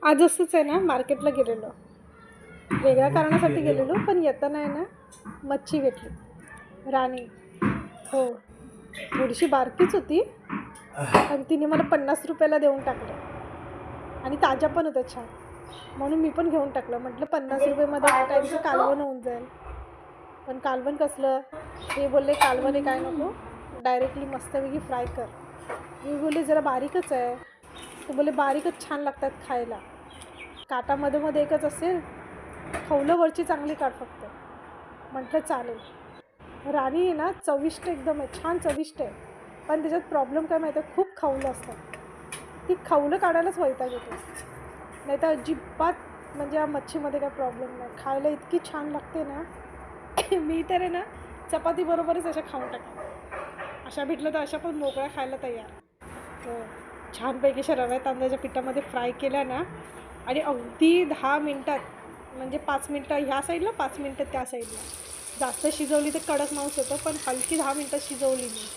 आज असंच आहे ना, मार्केटला गेलेलो. वेगळ्या कारणासाठी गेलेलो, पण येताना आहे ना, मच्छी भेटली. राणी. हो. थोडीशी बारकीच होती, पण तिने मला ₹50 देऊन टाकलं आणि ताज्या पण होत्या छान. म्हणून मी पण घेऊन टाकलं. म्हटलं ₹50 मध्ये एक टाईमचं कालवण होऊन जाईल. पण कालवण कसलं? ते बोलले, "कालवण आहे काय नको, डायरेक्टली मस्तपैकी फ्राय कर." मी बोलले, "जरा बारीकच आहे." ते बोलले, "बारीकच छान लागतात खायला. काटा मध्ये एकच असेल, खवलं वरची चांगली काढ फक्त." म्हटलं, "चालेल." राणी आहे ना, चविष्ट एकदम आहे, छान चविष्ट आहे. पण त्याच्यात प्रॉब्लेम काय माहिती आहे, खूप खवलं असतात. ती खवलं काढायलाच वैताग येतो. नाहीतर अजिबात म्हणजे या मच्छीमध्ये काही प्रॉब्लेम नाही. खायला इतकी छान लागते ना, मी तर आहे ना, चपातीबरोबरच अशा खाऊन टाकेन. अशा भेटलं तर अशा पण मोकळ्या खायला तयार. हो. छानपैकी अशा रव्या तांदळाच्या पिठामध्ये फ्राय केल्या ना आणि अगदी 10 मिनिटात, म्हणजे 5 मिनिटं ह्या साईडला, 5 मिनिटं त्या साईडला. जास्त शिजवली तर कडक मांस होतं, पण हलकी 10 मिनिटं शिजवली मी.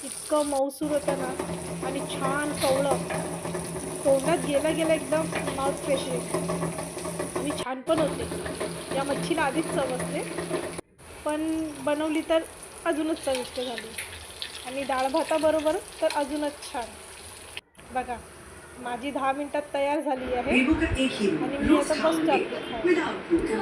इतकं मऊसूर होतं ना आणि छान कवळं. तोंडात गेलं गेलं एकदम माउथ फ्रेश आणि छान पण होते. या मच्छीला आधीच चव असते, पण बनवली तर अजूनच चविष्ट झाली आणि डाळ भाताबरोबर तर अजूनच छान. बघा, माझी 10 मिनिटात तयार झाली आहे आणि मी आता बसतो आपली खायला.